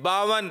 52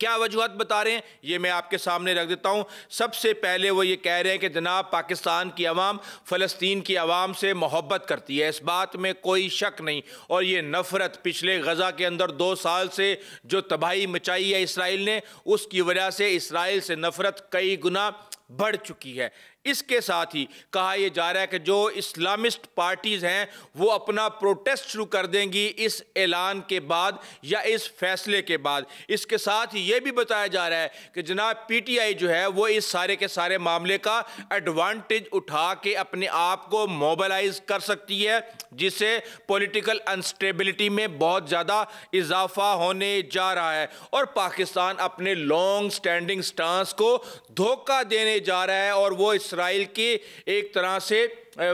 کیا وجوہات بتا رہے ہیں یہ میں آپ کے سامنے رکھ دیتا ہوں۔ سب سے پہلے وہ یہ کہہ رہے ہیں کہ جناب پاکستان کی عوام فلسطین کی عوام سے محبت کرتی ہے، اس بات میں کوئی شک نہیں، اور یہ نفرت پچھلے غزہ کے اندر 2 سال سے جو تباہی مچائی ہے اسرائیل نے، اس کی وجہ سے اسرائیل سے نفرت کئی گنا بڑھ چکی ہے۔ اس کے ساتھ ہی کہا یہ جا رہا ہے کہ جو اسلامسٹ پارٹیز ہیں وہ اپنا پروٹیسٹ شروع کر دیں گی اس اعلان کے بعد یا اس فیصلے کے بعد۔ اس کے ساتھ ہی یہ بھی بتایا جا رہا ہے کہ جناب پی ٹی آئی جو ہے وہ اس سارے کے سارے معاملے کا ایڈوانٹیج اٹھا کے اپنے آپ کو موبلائز کر سکتی ہے، جس سے پولیٹیکل انسٹیبلٹی میں بہت زیادہ اضافہ ہونے جا رہا ہے، اور پاکستان اپنے لانگ سٹینڈنگ سٹانس کو دھوکہ دینے جا رہا ہے، اور وہ اسرائیل کی ایک طرح سے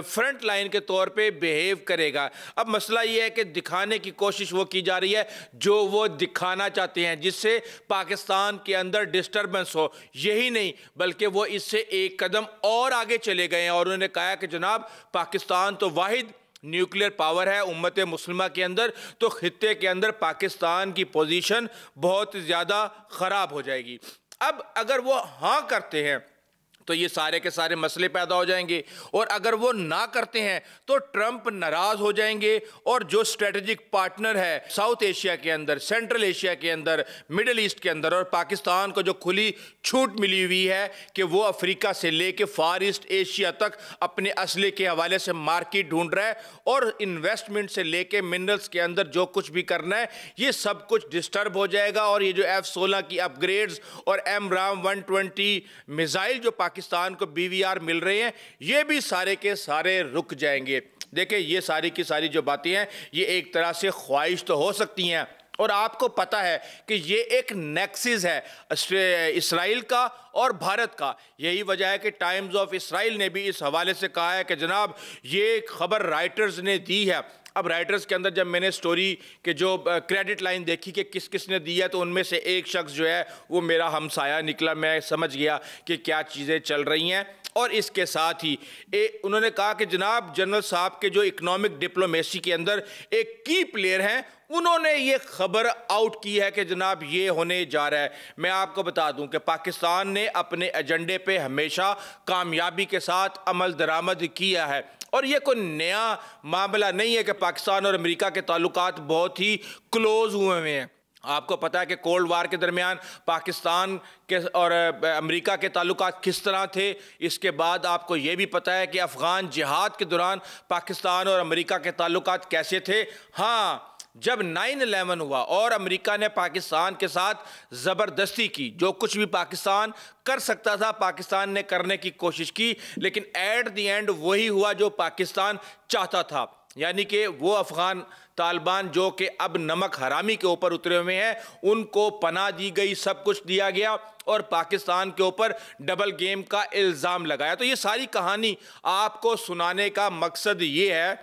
فرنٹ لائن کے طور پہ بیہیو کرے گا۔ اب مسئلہ یہ ہے کہ دکھانے کی کوشش وہ کی جا رہی ہے جو وہ دکھانا چاہتے ہیں، جس سے پاکستان کے اندر ڈسٹربنس ہو۔ یہی نہیں بلکہ وہ اس سے ایک قدم اور آگے چلے گئے ہیں، اور انہوں نے کہا کہ جناب پاکستان تو واحد نیوکلیئر پاور ہے امت مسلمہ کے اندر، تو خطے کے اندر پاکستان کی پوزیشن بہت زیادہ خراب ہو جائے گی۔ اب اگر وہ ہاں کرتے ہیں تو یہ سارے کے سارے مسئلے پیدا ہو جائیں گے، اور اگر وہ نہ کرتے ہیں تو ٹرمپ ناراض ہو جائیں گے، اور جو اسٹریٹجک پارٹنر ہے ساؤتھ ایشیا کے اندر، سینٹرل ایشیا کے اندر، مڈل ایسٹ کے اندر، اور پاکستان کو جو کھلی چھوٹ ملی ہوئی ہے کہ وہ افریقہ سے لے کے فار ایسٹ ایشیا تک اپنے اسلحے کے حوالے سے مارکیٹ ڈھونڈ رہا ہے، اور انویسٹمنٹ سے لے کے منرلز کے اندر جو کچھ بھی کرنا ہے یہ سب کچھ ڈسٹرب ہو جائے گا، اور یہ جو F-16 کی اپ گریڈز اور RAM 120 میزائل جو پاکستان کو BVR مل رہے ہیں یہ بھی سارے کے سارے رک جائیں گے۔ دیکھیں یہ ساری کی ساری جو باتیں ہیں یہ ایک طرح سے خواہش تو ہو سکتی ہیں، اور آپ کو پتہ ہے کہ یہ ایک نیکسس ہے اسرائیل کا اور بھارت کا۔ یہی وجہ ہے کہ ٹائمز آف اسرائیل نے بھی اس حوالے سے کہا ہے کہ جناب یہ خبر رائٹرز نے دی ہے۔ اب رائٹرز کے اندر جب میں نے سٹوری کے جو کریڈٹ لائن دیکھی کہ کس کس نے دی ہے، تو ان میں سے ایک شخص جو ہے وہ میرا ہمسایہ نکلا۔ میں سمجھ گیا کہ کیا چیزیں چل رہی ہیں، اور اس کے ساتھ ہی انہوں نے کہا کہ جناب جنرل صاحب کے جو اکنامک ڈپلومیسی کے اندر ایک کی پلیئر ہیں، انہوں نے یہ خبر آؤٹ کی ہے کہ جناب یہ ہونے جا رہا ہے۔ میں آپ کو بتا دوں کہ پاکستان نے اپنے ایجنڈے پہ ہمیشہ کامیابی کے ساتھ عمل درآمد کیا ہے، اور یہ کوئی نیا معاملہ نہیں ہے کہ پاکستان اور امریکہ کے تعلقات بہت ہی کلوز ہوئے ہیں۔ آپ کو پتا ہے کہ کولڈ وار کے درمیان پاکستان کے اور امریکہ کے تعلقات کس طرح تھے۔ اس کے بعد آپ کو یہ بھی پتا ہے کہ افغان جہاد کے دوران پاکستان اور امریکہ کے تعلقات کیسے تھے۔ ہاں، جب 9/11 ہوا اور امریکہ نے پاکستان کے ساتھ زبردستی کی، جو کچھ بھی پاکستان کر سکتا تھا پاکستان نے کرنے کی کوشش کی، لیکن ایٹ دی اینڈ وہی ہوا جو پاکستان چاہتا تھا، یعنی کہ وہ افغان طالبان جو کہ اب نمک حرامی کے اوپر اترے ہوئے ہیں ان کو پناہ دی گئی، سب کچھ دیا گیا، اور پاکستان کے اوپر ڈبل گیم کا الزام لگایا۔ تو یہ ساری کہانی آپ کو سنانے کا مقصد یہ ہے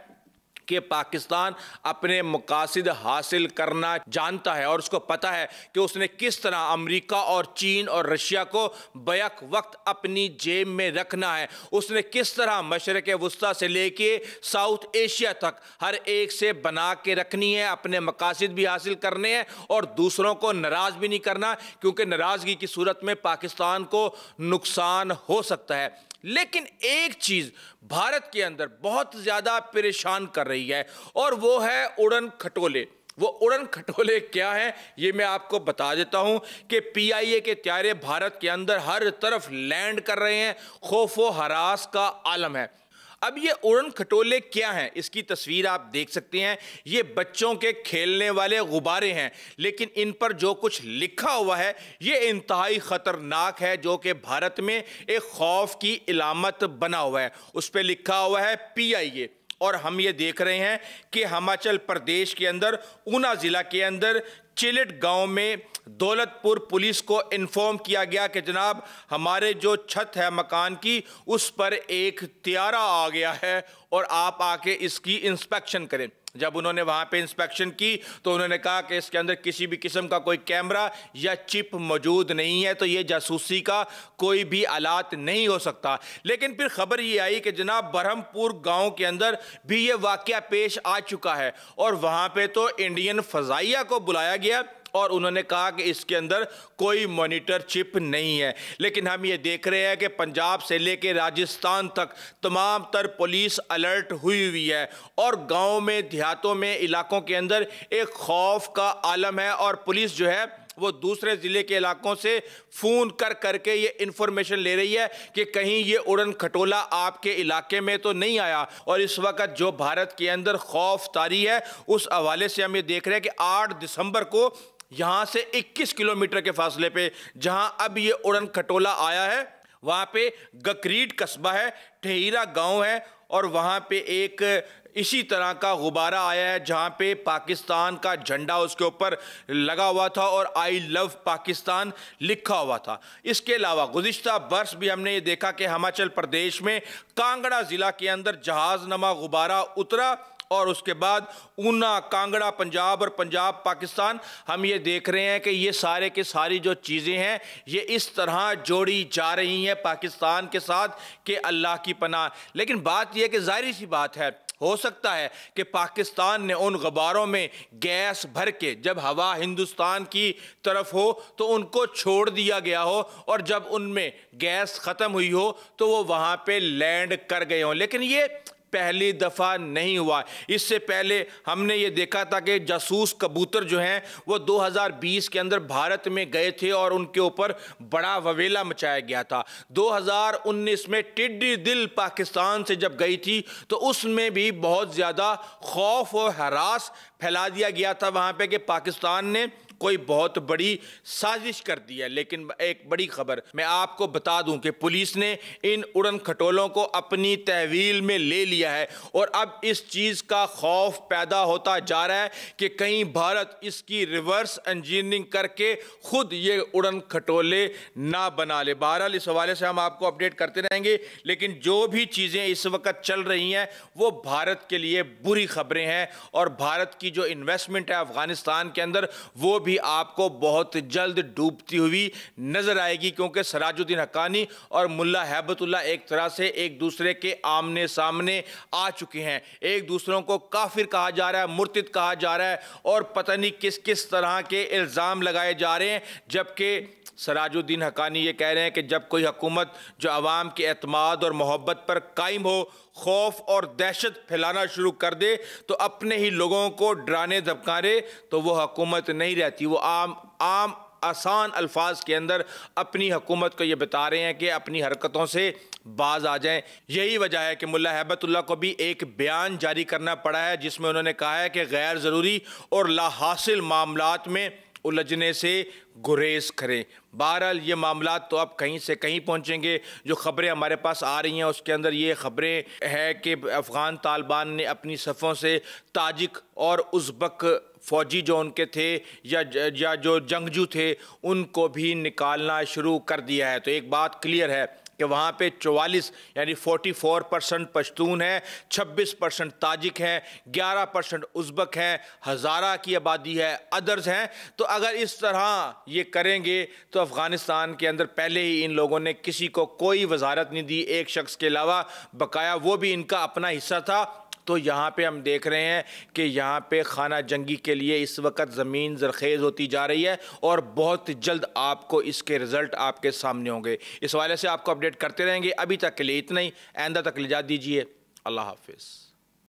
کہ پاکستان اپنے مقاصد حاصل کرنا جانتا ہے، اور اس کو پتا ہے کہ اس نے کس طرح امریکہ اور چین اور رشیا کو بیک وقت اپنی جیب میں رکھنا ہے۔ اس نے کس طرح مشرق وسطیٰ سے لے کے ساؤتھ ایشیا تک ہر ایک سے بنا کے رکھنی ہے، اپنے مقاصد بھی حاصل کرنے ہیں اور دوسروں کو ناراض بھی نہیں کرنا، کیونکہ ناراضگی کی صورت میں پاکستان کو نقصان ہو سکتا ہے۔ لیکن ایک چیز بھارت کے اندر بہت زیادہ پریشان کر رہی ہے، اور وہ ہے اڑن کھٹولے۔ وہ اڑن کھٹولے کیا ہیں یہ میں آپ کو بتا دیتا ہوں کہ PIA کے طیارے بھارت کے اندر ہر طرف لینڈ کر رہے ہیں، خوف و ہراس کا عالم ہے۔ اب یہ اڑن کھٹولے کیا ہیں اس کی تصویر آپ دیکھ سکتے ہیں۔ یہ بچوں کے کھیلنے والے غبارے ہیں، لیکن ان پر جو کچھ لکھا ہوا ہے یہ انتہائی خطرناک ہے، جو کہ بھارت میں ایک خوف کی علامت بنا ہوا ہے۔ اس پہ لکھا ہوا ہے PIA، اور ہم یہ دیکھ رہے ہیں کہ ہماچل پردیش کے اندر اونا ضلع کے اندر چلٹ گاؤں میں دولت پور پولیس کو انفارم کیا گیا کہ جناب ہمارے جو چھت ہے مکان کی اس پر ایک طیارہ آ گیا ہے، اور آپ آ کے اس کی انسپیکشن کریں۔ جب انہوں نے وہاں پہ انسپیکشن کی تو انہوں نے کہا کہ اس کے اندر کسی بھی قسم کا کوئی کیمرہ یا چپ موجود نہیں ہے، تو یہ جاسوسی کا کوئی بھی آلات نہیں ہو سکتا۔ لیکن پھر خبر یہ آئی کہ جناب برہم پور گاؤں کے اندر بھی یہ واقعہ پیش آ چکا ہے، اور وہاں پہ تو انڈین فضائیہ کو بلایا گیا اور انہوں نے کہا کہ اس کے اندر کوئی مانیٹر چپ نہیں ہے۔ لیکن ہم یہ دیکھ رہے ہیں کہ پنجاب سے لے کے راجستھان تک تمام تر پولیس الرٹ ہوئی ہے، اور گاؤں میں، دیہاتوں میں، علاقوں کے اندر ایک خوف کا عالم ہے، اور پولیس جو ہے وہ دوسرے ضلع کے علاقوں سے فون کر کے یہ انفارمیشن لے رہی ہے کہ کہیں یہ اڑن کھٹولا آپ کے علاقے میں تو نہیں آیا۔ اور اس وقت جو بھارت کے اندر خوف طاری ہے، اس حوالے سے ہم یہ دیکھ رہے ہیں کہ 8 دسمبر کو یہاں سے 21 کلومیٹر کے فاصلے پہ جہاں اب یہ اڑن کھٹولا آیا ہے، وہاں پہ گکریٹ قصبہ ہے، ٹھہیرا گاؤں ہے، اور وہاں پہ ایک اسی طرح کا غبارہ آیا ہے جہاں پہ پاکستان کا جھنڈا اس کے اوپر لگا ہوا تھا اور آئی لو پاکستان لکھا ہوا تھا۔ اس کے علاوہ گزشتہ برس بھی ہم نے یہ دیکھا کہ ہماچل پردیش میں کانگڑا ضلع کے اندر جہاز نما غبارہ اترا، اور اس کے بعد اونا، کانگڑا پنجاب اور پنجاب پاکستان، ہم یہ دیکھ رہے ہیں کہ یہ سارے کے ساری جو چیزیں ہیں یہ اس طرح جوڑی جا رہی ہیں پاکستان کے ساتھ کہ اللہ کی پناہ۔ لیکن بات یہ کہ ظاہری سی بات ہے، ہو سکتا ہے کہ پاکستان نے ان غباروں میں گیس بھر کے جب ہوا ہندوستان کی طرف ہو تو ان کو چھوڑ دیا گیا ہو، اور جب ان میں گیس ختم ہوئی ہو تو وہ وہاں پہ لینڈ کر گئے ہوں۔ لیکن یہ پہلی دفعہ نہیں ہوا، اس سے پہلے ہم نے یہ دیکھا تھا کہ جاسوس کبوتر جو ہیں وہ 2020 کے اندر بھارت میں گئے تھے اور ان کے اوپر بڑا وویلا مچایا گیا تھا۔ 2019 میں ٹڈی دل پاکستان سے جب گئی تھی تو اس میں بھی بہت زیادہ خوف و ہراس پھیلا دیا گیا تھا وہاں پہ کہ پاکستان نے کوئی بہت بڑی سازش کر دی ہے۔ لیکن ایک بڑی خبر میں آپ کو بتا دوں کہ پولیس نے ان اڑن کھٹولوں کو اپنی تحویل میں لے لیا ہے، اور اب اس چیز کا خوف پیدا ہوتا جا رہا ہے کہ کہیں بھارت اس کی ریورس انجینئرنگ کر کے خود یہ اڑن کھٹولے نہ بنا لے۔ بہرحال اس حوالے سے ہم آپ کو اپڈیٹ کرتے رہیں گے، لیکن جو بھی چیزیں اس وقت چل رہی ہیں وہ بھارت کے لیے بری خبریں ہیں، اور بھارت کی جو انویسٹمنٹ ہے افغانستان کے اندر وہ بھی آپ کو بہت جلد ڈوبتی ہوئی نظر آئے گی، کیونکہ سراج الدین حقانی اور ملا ہیبت اللہ ایک طرح سے ایک دوسرے کے آمنے سامنے آ چکے ہیں۔ ایک دوسروں کو کافر کہا جا رہا ہے، مرتد کہا جا رہا ہے، اور پتہ نہیں کس کس طرح کے الزام لگائے جا رہے ہیں، جبکہ سراج الدین حقانی یہ کہہ رہے ہیں کہ جب کوئی حکومت جو عوام کے اعتماد اور محبت پر قائم ہو خوف اور دہشت پھیلانا شروع کر دے تو اپنے ہی لوگوں کو ڈرانے دھمکانے تو وہ حکومت نہیں رہتی۔ وہ عام آسان الفاظ کے اندر اپنی حکومت کو یہ بتا رہے ہیں کہ اپنی حرکتوں سے باز آ جائیں۔ یہی وجہ ہے کہ ملا ہیبت اللہ کو بھی ایک بیان جاری کرنا پڑا ہے جس میں انہوں نے کہا ہے کہ غیر ضروری اور لا حاصل معاملات میں الجھنے سے گریز کریں۔ بہرحال یہ معاملات تو اب کہیں سے کہیں پہنچیں گے۔ جو خبریں ہمارے پاس آ رہی ہیں اس کے اندر یہ خبریں ہے کہ افغان طالبان نے اپنی صفوں سے تاجک اور ازبک فوجی جو ان کے تھے یا جو جنگجو تھے ان کو بھی نکالنا شروع کر دیا ہے۔ تو ایک بات کلیئر ہے کہ وہاں پہ 44 یعنی 44% پشتون ہیں، 26% تاجک ہیں، 11% ازبک ہیں، ہزارہ کی آبادی ہے، ادرز ہیں۔ تو اگر اس طرح یہ کریں گے تو افغانستان کے اندر پہلے ہی ان لوگوں نے کسی کو کوئی وزارت نہیں دی ایک شخص کے علاوہ، بقایا وہ بھی ان کا اپنا حصہ تھا۔ تو یہاں پہ ہم دیکھ رہے ہیں کہ یہاں پہ خانہ جنگی کے لیے اس وقت زمین زرخیز ہوتی جا رہی ہے، اور بہت جلد آپ کو اس کے رزلٹ آپ کے سامنے ہوں گے۔ اس حوالے سے آپ کو اپڈیٹ کرتے رہیں گے۔ ابھی تک کے لیے اتنا ہی، آئندہ تک اجازت دیجیے۔ اللہ حافظ۔